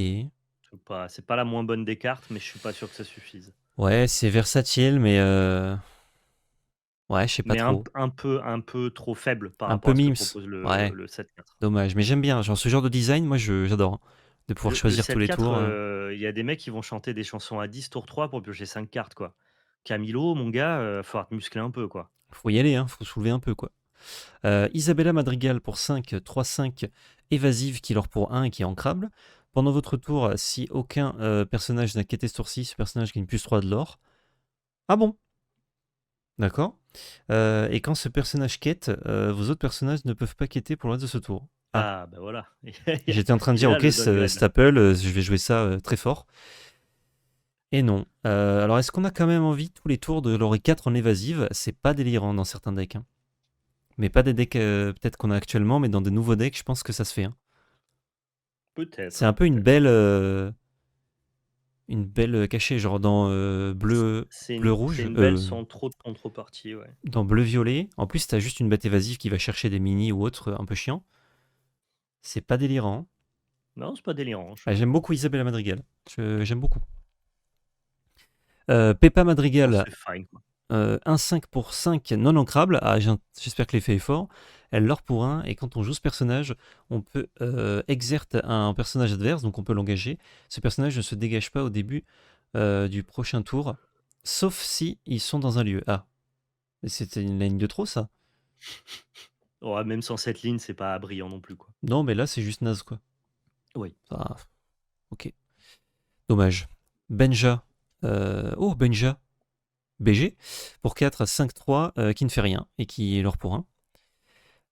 C'est pas la moins bonne des cartes, mais je suis pas sûr que ça suffise. Ouais, c'est versatile, mais ouais, je sais pas Mais un trop. un peu trop faible par Un rapport peu à ce que memes. propose Ouais, le 7-4. dommage. Mais j'aime bien. Genre ce genre de design, moi j'adore, hein. De pouvoir Le choisir tous les 7-4, tours. il y a des mecs qui vont chanter des chansons à 10 tour 3 pour piocher 5 cartes, quoi. Camilo, mon gars, faudra te muscler un peu, quoi. Faut y aller, hein, faut soulever un peu, quoi. Isabella Madrigal pour 5, 3-5, évasive qui leur pour 1 et qui est ancrable. Pendant votre tour, si aucun personnage n'a quêté ce tour-ci, ce personnage gagne plus 3 de l'or. Ah bon? D'accord. Et quand ce personnage quête, vos autres personnages ne peuvent pas quêter pour le reste de ce tour. Ah, Ah, bah, voilà. j'étais en train de Il est dire, là ok, le downgrade. Staple, je vais jouer ça très fort. Et non. Alors, est-ce qu'on a quand même envie tous les tours de l'aurer 4 en évasive? C'est pas délirant dans certains decks, hein. Mais pas des decks peut-être qu'on a actuellement, mais dans des nouveaux decks, je pense que ça se fait, hein. C'est Peut-être, un peu peut-être. une belle cachée, genre dans bleu C'est rouge, une belle sans trop de contrepartie, ouais. dans bleu violet. En plus, t'as juste une bête évasive qui va chercher des mini ou autre un peu chiant. C'est pas délirant. Non, c'est pas délirant, je Ah, trouve. j'aime beaucoup Isabella Madrigal. J'aime beaucoup. Peppa Oh, Madrigal, c'est fine, quoi. 1-5 pour 5 non ancrable. Ah, j'espère que l'effet est fort. Elle l'or pour 1, et quand on joue ce personnage, on peut exerte un personnage adverse, donc on peut l'engager. Ce personnage ne se dégage pas au début du prochain tour, sauf si ils sont dans un lieu. Ah, mais c'était une ligne de trop, ça? Ouais, même sans cette ligne, c'est pas brillant non plus, quoi. Non, mais là, c'est juste naze, quoi. Oui. Ah, ok. Dommage. Benja. Oh, Benja. BG. Pour 4, 5-3, qui ne fait rien, et qui est l'or pour 1.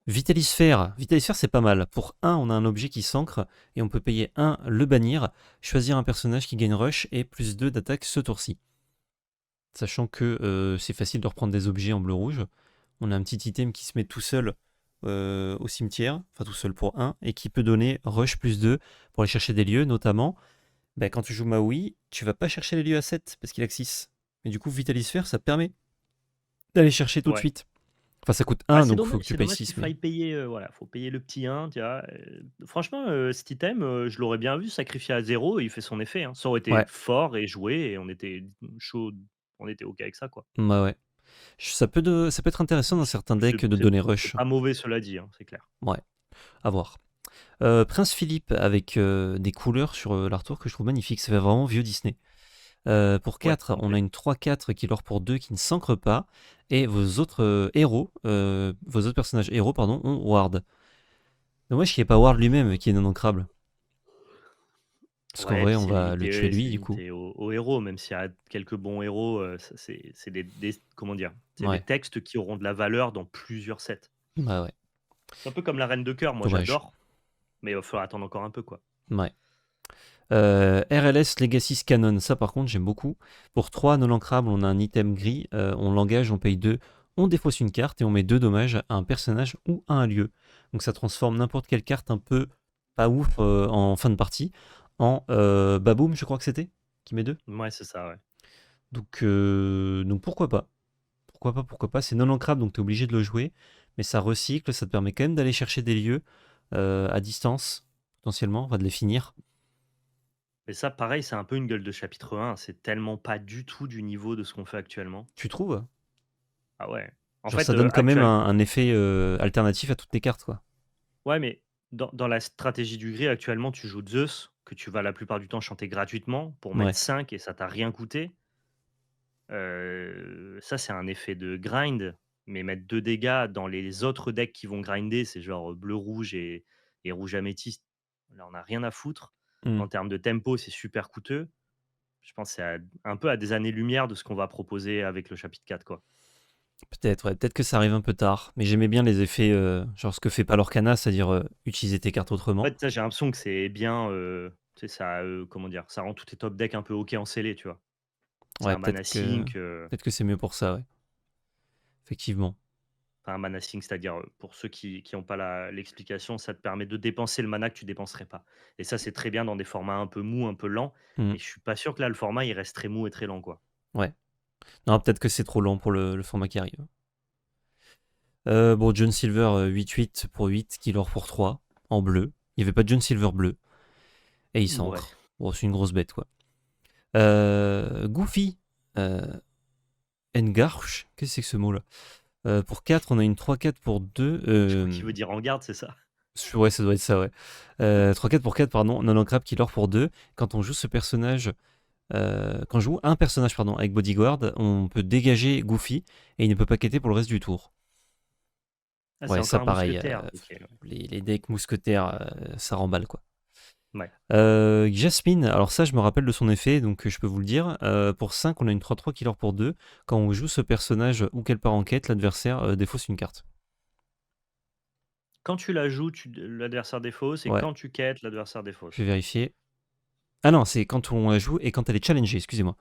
Vitalisphère. Vitalisphère, c'est pas mal. Pour 1, on a un objet qui s'ancre, et on peut payer 1, le bannir, choisir un personnage qui gagne rush, et plus 2 d'attaque ce tour-ci. Sachant que c'est facile de reprendre des objets en bleu-rouge. On a un petit item qui se met tout seul au cimetière, enfin tout seul pour 1, et qui peut donner rush plus 2 pour aller chercher des lieux, notamment bah, quand tu joues Maui, tu vas pas chercher les lieux à 7 parce qu'il a que 6. Mais du coup, Vitalisphère, ça permet d'aller chercher tout de Ouais. suite. Enfin, ça coûte Ouais, 1, donc il faut que tu c'est payes dommage qu'il 6. Mais faille payer, voilà, faut payer le petit 1, tu vois? Franchement, cet item, je l'aurais bien vu sacrifié à 0 et il fait son effet, hein. Ça aurait été ouais, fort et joué et on était chaud, on était OK avec ça, quoi. bah ouais. Ça peut être intéressant dans certains C'est decks de c'est donner c'est rush. pas mauvais cela dit, hein, c'est clair. Ouais, à voir. Prince Philippe avec des couleurs sur l'artwork que je trouve magnifique. Ça fait vraiment vieux Disney. Pour Ouais, 4, on a complet. une 3-4 qui l'or pour 2 qui ne s'ancre pas. Et vos autres héros, vos autres personnages héros, pardon, ont Ward. Dommage qu'il n'y ait pas Ward lui-même qui est non ancrable. Parce qu'en Ouais, vrai, puis on va le tuer c'est lui, du coup. limité aux héros, même s'il y a quelques bons héros, ça c'est comment dire? C'est des Ouais. textes qui auront de la valeur dans plusieurs sets. Bah ouais. C'est un peu comme la Reine de cœur, moi Dommage. j'adore, mais il va falloir attendre encore un peu, quoi. Ouais. RLS Legacy Canon, ça par contre j'aime beaucoup. Pour 3 non ancrables, on a un item gris, on l'engage, on paye 2, on défausse une carte et on met 2 dommages à un personnage ou à un lieu. Donc ça transforme n'importe quelle carte un peu pas ouf en fin de partie en Baboom, je crois que c'était, qui met 2. Ouais, c'est ça, ouais. Donc pourquoi pas? Pourquoi pas, pourquoi pas? C'est non ancrable donc tu es obligé de le jouer, mais ça recycle, ça te permet quand même d'aller chercher des lieux à distance, potentiellement, on va de les finir. Mais ça, pareil, c'est un peu une gueule de chapitre 1, c'est tellement pas du tout du niveau de ce qu'on fait actuellement. Tu trouves? Ah ouais. En Genre fait, ça donne quand même actuel un effet alternatif à toutes tes cartes, quoi. ouais, mais dans la stratégie du gris, actuellement, tu joues Zeus, que tu vas la plupart du temps chanter gratuitement pour mettre Ouais. 5 et ça t'a rien coûté. Ça, c'est un effet de grind, mais mettre 2 dégâts dans les autres decks qui vont grinder, c'est genre, bleu-rouge et rouge améthyste. Là, on a rien à foutre. Mmh. En termes de tempo, c'est super coûteux. Je pense que c'est un peu à des années-lumière de ce qu'on va proposer avec le chapitre 4, quoi. Peut-être, ouais, peut-être que ça arrive un peu tard, mais j'aimais bien les effets, genre ce que fait pas l'Orcana, c'est-à-dire utiliser tes cartes En autrement. fait, ça, j'ai l'impression que c'est bien, tu sais, ça, comment dire? Ça rend tous tes top decks un peu OK en scellé, tu vois? C'est Ouais, un mana sync, peut-être que c'est mieux pour ça, ouais. Effectivement. enfin un mana sync, c'est-à-dire, pour ceux qui ont pas l'explication, ça te permet de dépenser le mana que tu dépenserais pas et ça, c'est très bien dans des formats un peu mous, un peu lents Mmh. et je suis pas sûr que là, le format, il reste très mou et très lent, quoi. Ouais. Non, peut-être que c'est trop lent pour le format qui arrive. Bon, John Silver 8-8 pour 8, Killer pour 3, en bleu. Il n'y avait pas de John Silver bleu. Et il Ouais. s'ancre. Bon, c'est une grosse bête, quoi. Goofy. Euh, Engarch. Qu'est-ce que c'est que ce mot-là? Pour 4, on a une 3-4 pour 2. Je crois qu'il veut dire en garde, c'est ça? Ouais, ça doit être ça, ouais. 3-4 pour 4, pardon. Non ancrable qui lore pour 2. Quand on joue ce personnage. Quand on joue un personnage pardon, avec Bodyguard, on peut dégager Goofy et il ne peut pas quêter pour le reste du tour. Ah, c'est Ouais, ça encore un pareil. mousquetaire. OK, ouais. Les decks mousquetaires, ça remballe quoi. Ouais. Jasmine, alors ça je me rappelle de son effet, donc je peux vous le dire. Pour 5, on a une 3-3 qui lore pour 2. Quand on joue ce personnage ou qu'elle part en quête, l'adversaire défausse une carte. Quand tu la joues, tu l'adversaire défausse et Ouais, quand tu quêtes, l'adversaire je défausse. vais vérifier. Ah non, c'est quand on la joue et quand elle est challengée, excusez-moi.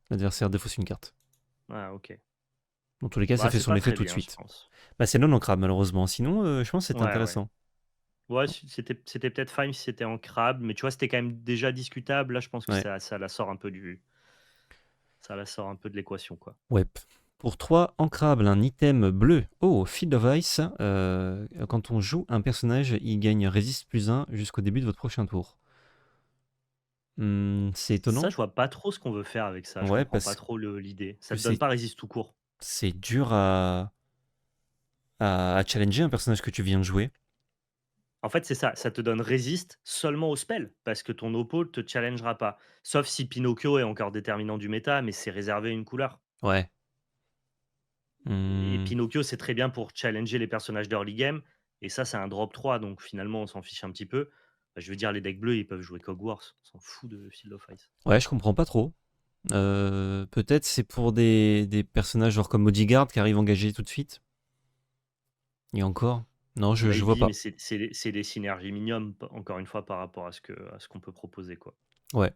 L'adversaire défausse une carte. Ah, OK. Dans tous les cas, ça Bah, fait c'est son pas effet très tout de bien, je suite. pense. Bah, c'est non ancrable malheureusement. Sinon, je pense que c'était Ouais, ouais. intéressant. Ouais, c'était peut-être fine si c'était en crabe, mais tu vois, c'était quand même déjà discutable. Là, je pense que Ouais. ça la sort un peu ça la sort un peu de l'équation, quoi. Ouais. Pour 3 ancrables, un item bleu. Oh, Field of Ice. Quand on joue un personnage, il gagne résiste +1 jusqu'au début de votre prochain tour. C'est Ça, étonnant. je vois pas trop ce qu'on veut faire avec ça. Je Ouais, comprends pas parce trop l'idée. Ça que te donne pas résiste tout court. c'est dur à challenger un personnage que tu viens de jouer. En fait, c'est ça. Ça te donne résiste seulement au spell, parce que ton oppo te challengera pas. Sauf si Pinocchio est encore déterminant du méta, mais c'est réservé à une couleur. Ouais. Et Hmm, Pinocchio, c'est très bien pour challenger les personnages d'early game. Et ça, c'est un drop 3, donc finalement, on s'en fiche un petit peu. Bah, je veux dire, les decks bleus, ils peuvent jouer Cogwars. On s'en fout de Field of Ice. Ouais, je comprends pas trop. Peut-être c'est pour des personnages genre comme Bodyguard qui arrivent engagés tout de suite. Et encore. Non, je vois Maybe, mais pas. c'est des synergies minimum, encore une fois, par rapport à ce qu'on peut proposer, quoi. Ouais.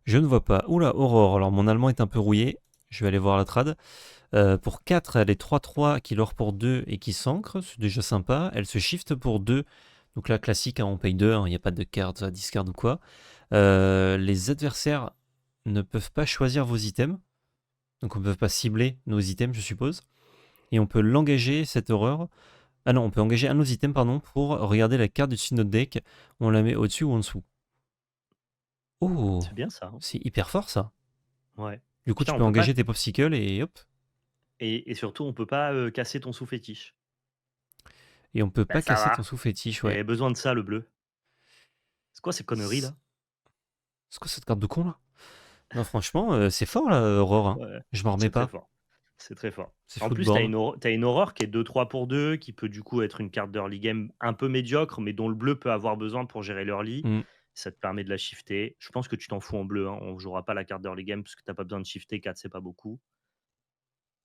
Je ne vois pas. Oula, Aurore. Alors, mon allemand est un peu rouillé. Je vais aller voir la trad. Pour 4, elle est 3-3 qui lore pour 2 et qui s'ancre. C'est déjà sympa. Elle se shift pour 2. Donc là, classique, hein, on paye 2. Il n'y a pas de carte à discard ou quoi. Les adversaires ne peuvent pas choisir vos items. Donc, on ne peut pas cibler nos items, je suppose. Et on peut l'engager, cette horreur. Ah non, on peut engager un de nos items, pardon, pour regarder la carte dessus de notre deck. On la met au-dessus ou en dessous. Oh, C'est bien ça, hein. c'est hyper fort ça. Ouais. Du coup, tu Putain, peux on peut pas. engager tes popsicles et hop. Et surtout, on peut pas casser ton sous-fétiche. Et on peut Bah, pas ça casser va. ton sous-fétiche, Il y ouais. avait besoin de ça, le bleu. C'est quoi ces conneries, C'est là? quoi cette carte de con là? Non, franchement, c'est fort là, Aurore, hein. Ouais, Je m'en remets c'est très pas. fort. C'est très fort. C'est En plus, tu as football. une Aurore qui est 2-3 pour 2, qui peut du coup être une carte d'early game un peu médiocre, mais dont le bleu peut avoir besoin pour gérer l'early. Mmh. Ça te permet de la shifter. Je pense que tu t'en fous en bleu, hein. On jouera pas la carte d'early game parce que tu pas besoin de shifter, 4 c'est pas beaucoup.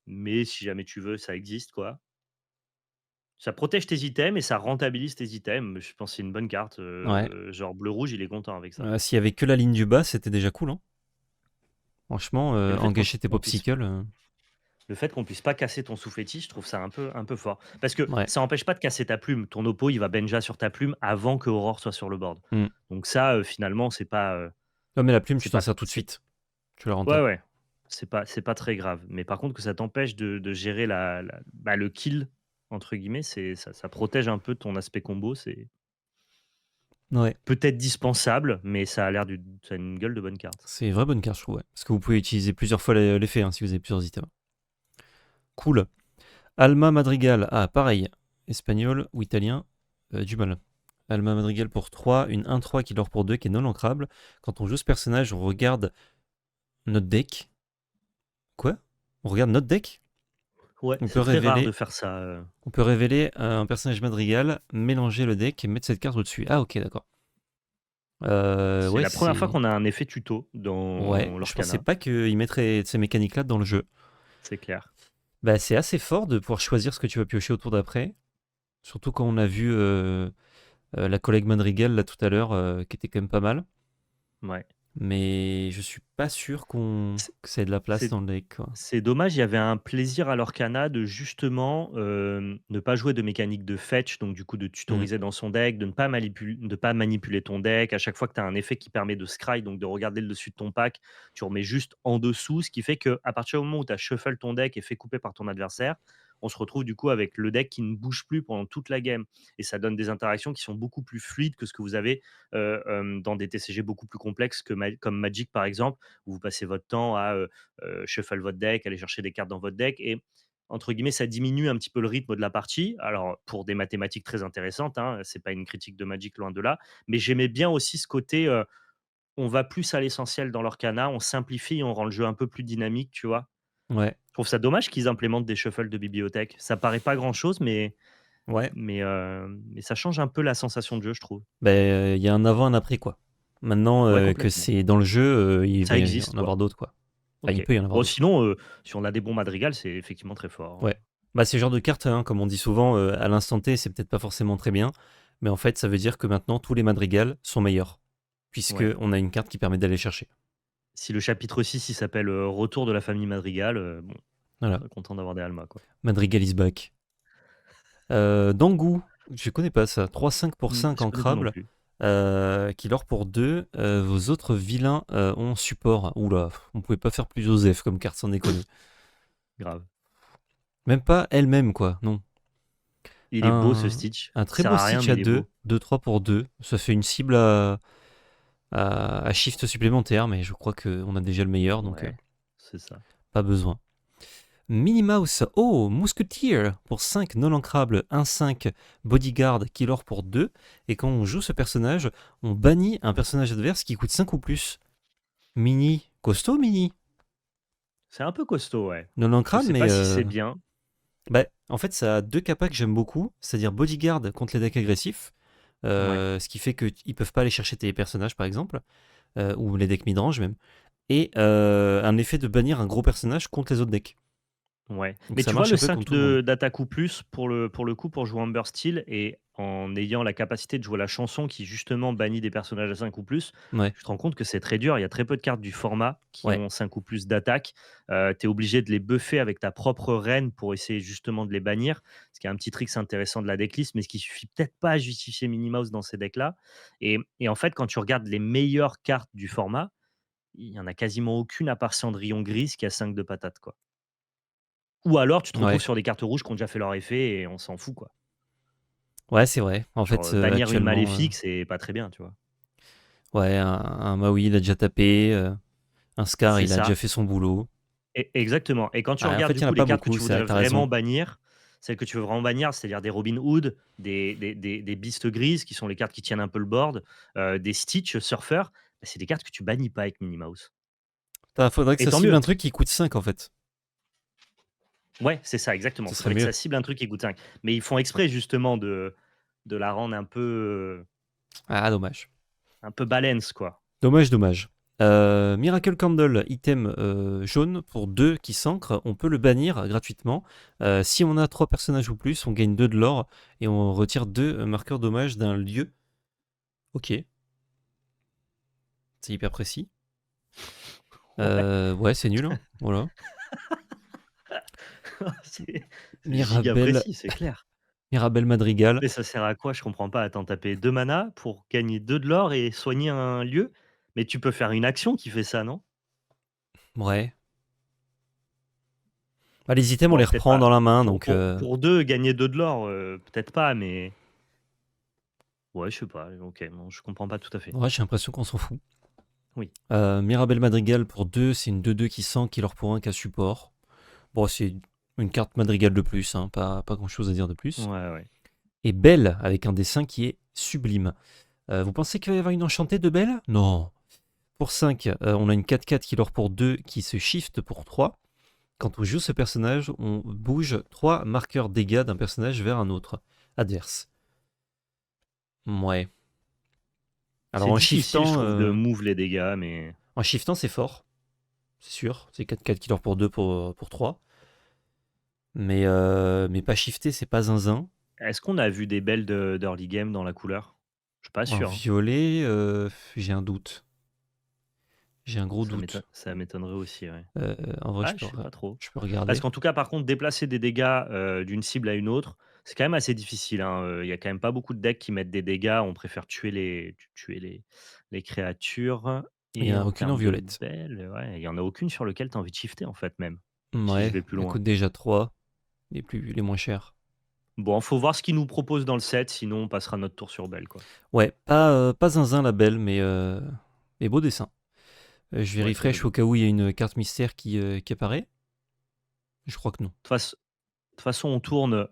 Mais si jamais tu veux, ça existe quoi. Ça protège tes items et ça rentabilise tes items. Je pense que c'est une bonne carte. Ouais. Genre bleu-rouge, il est content avec ça. S'il y avait que la ligne du bas, c'était déjà cool, hein. Franchement, Et engager tes on puisse popsicles, Le fait qu'on puisse pas casser ton sous-fétiche, je trouve ça un peu fort. Parce que ouais. ça empêche pas de casser ta plume. Ton oppo, il va benja sur ta plume avant que Aurore soit sur le board. Mmh. Donc ça, finalement, Ouais, mais la plume, tu c'est t'en pas sers tout de c'est suite. Tu la ouais, renta. ouais, c'est pas très grave. Mais par contre que ça t'empêche de gérer le «kill» entre guillemets, ça protège un peu ton aspect combo. C'est Ouais. peut-être dispensable, mais ça a une gueule de bonne carte. C'est une vraie bonne carte, je trouve, ouais. Parce que vous pouvez utiliser plusieurs fois l'effet, hein, si vous avez plusieurs items. Cool. Alma Madrigal. Ah, pareil. Espagnol ou italien, du mal. Alma Madrigal pour 3, une 1-3 qui l'or pour 2 qui est non ancrable. Quand on joue ce personnage, on regarde notre deck. Quoi? On regarde notre deck? Ouais, On peut c'est très rare de révéler, faire ça, on peut révéler un personnage Madrigal, mélanger le deck et mettre cette carte au-dessus. Ah, ok, d'accord. c'est Ouais, la première fois c'est. qu'on a un effet tuto Ouais, dans je pensais l'Orcana, pas qu'il mettrait ces mécaniques-là dans le jeu. c'est clair. Bah, c'est assez fort de pouvoir choisir ce que tu vas piocher au tour d'après. Surtout quand on a vu la collègue Madrigal là tout à l'heure, qui était quand même pas mal. Ouais. Mais je suis pas sûr C'est que ça ait de la place c'est dans le deck, quoi. c'est dommage, il y avait un plaisir à l'Orcana de justement, ne pas jouer de mécanique de fetch, donc du coup de Mm. tutoriser dans son deck, de pas manipuler ton deck. À chaque fois que tu as un effet qui permet de scry, donc de regarder le dessus de ton pack, tu remets juste en dessous, ce qui fait qu'à partir du moment où tu as shuffle ton deck et fait couper par ton adversaire, on se retrouve du coup avec le deck qui ne bouge plus pendant toute la game et ça donne des interactions qui sont beaucoup plus fluides que ce que vous avez, dans des TCG beaucoup plus complexes comme Magic par exemple, où vous passez votre temps à, shuffle votre deck, aller chercher des cartes dans votre deck et entre guillemets, ça diminue un petit peu le rythme de la partie. Alors, pour des mathématiques très intéressantes, hein, c'est pas une critique de Magic, loin de là. Mais j'aimais bien aussi ce côté, on va plus à l'essentiel dans l'Orcana, on simplifie, on rend le jeu un peu plus dynamique, tu vois. Ouais, Je trouve ça dommage qu'ils implémentent des shuffles de bibliothèque. Ça paraît pas grand chose, ouais. mais ça change un peu la sensation de jeu, je trouve. Ben, il y a un avant, un après, quoi. Maintenant Ouais, que complètement. c'est dans le jeu, il va Ça y existe, en avoir quoi. d'autres, quoi. Enfin, il Ok. peut y en avoir Bon, d'autres. sinon, si on a des bons madrigals, c'est effectivement très fort, hein. Ouais. Bah, c'est le genre de carte, hein, comme on dit souvent, à l'instant T, c'est peut-être pas forcément très bien, mais en fait, ça veut dire que maintenant, tous les Madrigal sont meilleurs, puisque Ouais. on a une carte qui permet d'aller chercher. Si le chapitre 6 il s'appelle, Retour de la famille Madrigal, bon, Voilà. content d'avoir des Alma, quoi. Madrigal is back. Dangu, je connais pas ça. 3-5 pour 5 Je connais pas non ancrable, plus. qui l'or pour 2. Vos autres vilains ont support. Oula, on pouvait pas faire plus Joseph comme carte, sans déconner. Grave. Même pas elle-même, quoi, non. Il est beau ce Un, Stitch. un Il très sert beau à rien, Stitch mais à il est 2, beau. 2-3 pour 2. Ça fait une cible à shift supplémentaire, mais je crois qu'on a déjà le meilleur, donc Ouais, c'est ça. pas besoin. Minnie Mouse, oh, Musketeer pour 5 non ancrable, 1-5 Bodyguard, Killer pour 2. Et quand on joue ce personnage, on bannit un personnage adverse qui coûte 5 ou plus. Minnie, costaud Minnie. C'est un peu costaud, ouais. Non Je ancrable, sais mais pas si c'est bien. bah, en fait, ça a deux capas que j'aime beaucoup, c'est-à-dire Bodyguard contre les decks agressifs, Ouais, ce qui fait qu'ils peuvent pas aller chercher tes personnages, par exemple, ou les decks midrange même, et un effet de bannir un gros personnage contre les autres decks. ouais. Donc Mais ça tu vois marche le un peu 5 contre tout le monde. d'attaque ou plus pour le coup, pour jouer Amber Steel et en ayant la capacité de jouer la chanson qui justement bannit des personnages à 5 ou plus, Ouais, tu te rends compte que c'est très dur. Il y a très peu de cartes du format qui ouais, ont 5 ou plus d'attaque. Tu es obligé de les buffer avec ta propre reine pour essayer justement de les bannir. Ce qui est un petit trick intéressant de la decklist, mais ce qui suffit peut-être pas à justifier Minimouse dans ces decks-là. Et en fait, quand tu regardes les meilleures cartes du format, il y en a quasiment aucune à part Cendrillon Grise qui a 5 de patates, quoi. Ou alors tu te retrouves ouais. sur des cartes rouges qui ont déjà fait leur effet et on s'en fout, quoi. Ouais, c'est vrai. En Genre, fait, bannir une actuellement, maléfique, c'est pas très bien, tu vois? ouais, un Maui, il a déjà tapé. Un Scar, C'est il a déjà ça, fait son boulot. exactement et quand tu Ah, en regardes fait, du il n'y en a coup les pas cartes que beaucoup, tu voudrais t'as raison. vraiment bannir, celles que tu veux vraiment bannir, c'est-à-dire des Robin Hood, des Beasts grises qui sont les cartes qui tiennent un peu le board, des Stitch, Surfer, bah, c'est des cartes que tu bannis pas avec Minnie Mouse Faudrait que et ça tant cible un mieux. truc qui coûte 5 en fait. Ouais, c'est ça, exactement. Ce Il serait faudrait que mieux. ça cible un truc qui coûte 5. Mais ils font exprès justement de la rendre Ah, dommage. un peu balance, quoi. Dommage, dommage. Miracle Candle, item jaune pour 2 qui s'ancre, on peut le bannir gratuitement. Si on a 3 personnages ou plus, on gagne 2 de l'or et on retire 2 marqueurs dommages d'un lieu. Ok, c'est hyper précis. Ouais, Ouais, c'est nul, hein. Voilà. c'est giga Mirabelle, précis, c'est clair. Mirabelle Madrigal. Mais ça sert à quoi? Je comprends pas. Attends, taper 2 mana pour gagner 2 de l'or et soigner un lieu? Mais tu peux faire une action qui fait ça, non? Ouais. Bah, les items, on les Bon, peut-être reprend pas. dans la main, Pour donc pour pour 2 gagner 2 de l'or, peut-être pas, mais ouais, je sais pas. OK, non, je comprends pas tout à fait. ouais, j'ai l'impression qu'on s'en fout. Oui. Mirabelle Madrigal pour 2, c'est une 2-2 qui sent, qui leur pour 1 qui a support. Bon, c'est une carte Madrigal de plus, hein, pas grand chose à dire de plus. Ouais, ouais. Et Belle avec un dessin qui est sublime. Vous pensez qu'il va y avoir une enchantée de Belle? Non. Pour 5, on a une 4-4 qui leur pour 2 qui se shift pour 3. Quand on joue ce personnage, on bouge 3 marqueurs dégâts d'un personnage vers un autre adverse. Ouais. Alors C'est difficile, je trouve, de move les dégâts, mais en shiftant, c'est fort, c'est sûr. C'est 4-4 qui leur pour 2 pour 3. Mais pas shifté, c'est pas zinzin. est-ce qu'on a vu des belles d'early game dans la couleur? Je suis pas En sûr, hein. violet, j'ai un doute. J'ai un gros doute. Ça m'étonnerait aussi, ouais. En vrai, Ah, je sais pas trop. je peux Parce regarder. qu'en tout cas, par contre, déplacer des dégâts, d'une cible à une autre, c'est quand même assez difficile, hein, il y a quand même pas beaucoup de decks qui mettent des dégâts. On préfère tuer les créatures Il n'y et en a en aucune en termes de violette. belles, ouais, il y en a aucune sur lequel tu as envie de shifter, en fait, même, si je Ouais, vais plus elle loin. coûte déjà 3, les moins chers. Bon, faut voir ce qu'ils nous proposent dans le set, sinon on passera notre tour sur belle, quoi. Ouais, pas zinzin la belle, mais beau dessin. Je Ouais, très vérifierai joli. au cas où il y a une carte mystère qui apparaît. Je crois que non. De toute façon, on tourne,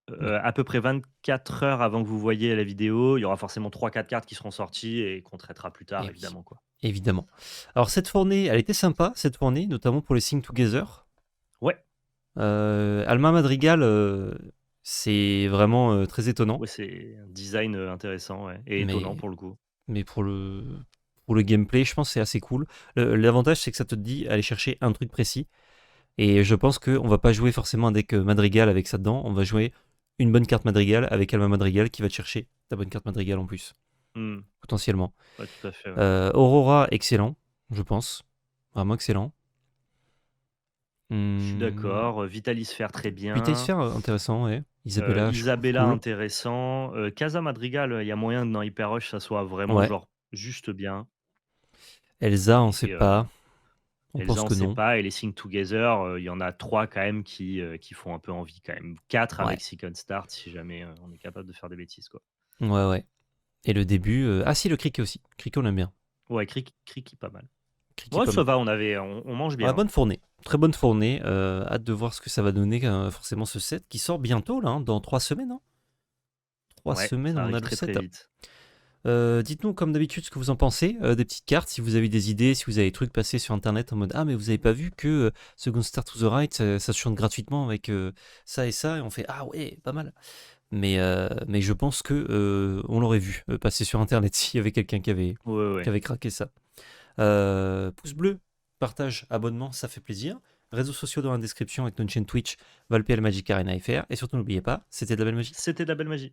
Ouais, à peu près 24 heures avant que vous voyiez la vidéo. Il y aura forcément 3-4 cartes qui seront sorties et qu'on traitera plus tard, et oui, évidemment, quoi. évidemment. Alors cette fournée, elle était sympa, cette fournée, notamment pour les Sing Together. Ouais. Alma Madrigal, c'est vraiment très étonnant. Ouais, c'est un design, intéressant, ouais, et étonnant Mais pour le coup. Mais pour le gameplay, je pense que c'est assez cool. L'avantage, c'est que ça te dit aller chercher un truc précis. Et je pense qu'on va pas jouer forcément un deck Madrigal avec ça dedans. On va jouer une bonne carte Madrigal avec Alma Madrigal qui va te chercher ta bonne carte Madrigal en plus, Mmh. potentiellement. Ouais, tout à fait, ouais. Aurora, excellent, je pense. Vraiment excellent. Je suis Hmm, d'accord, Vitalis Sphere très Vital bien, Sphere, intéressant, ouais. Isabella, je trouve Isabella cool. intéressant, Casa Madrigal, il y a moyen que dans Hyper Rush, ça soit vraiment Ouais. genre juste bien Elsa, on sait et pas. On Elsa, pense on que sait non. pas et les Sing Together, il y en a 3 quand même qui font un peu envie quand même. 4 Ouais. avec Second Start si jamais, on est capable de faire des bêtises, quoi. Ouais, ouais. Et le début. Ah si, le cricket aussi. Cricket, on aime bien. Ouais, Criqui pas mal. Cricket, Ouais, pas ça mal. va, on mange Ouais, bien, hein. bonne fournée. Très bonne fournée. Hâte de voir ce que ça va donner, forcément, ce set qui sort bientôt, là, hein, dans 3 semaines. Hein. 3 Ouais, semaines, ça on a arrive le très, très set. vite. Dites-nous, comme d'habitude, ce que vous en pensez. Des petites cartes, si vous avez des idées, si vous avez des trucs passés sur Internet en mode « Ah, mais vous avez pas vu que Second Star to the Right, ça se chante gratuitement avec ça et ça ?» Et on fait « Ah ouais, pas mal. » Mais je pense que on l'aurait vu passer sur Internet s'il y avait quelqu'un Ouais, qui ouais. avait craqué ça. Pouce bleu, partage, abonnement, ça fait plaisir. Réseaux sociaux dans la description avec notre chaîne Twitch, ValPL Magic Arena FR. Et surtout, n'oubliez pas, c'était de la belle magie. C'était de la belle magie.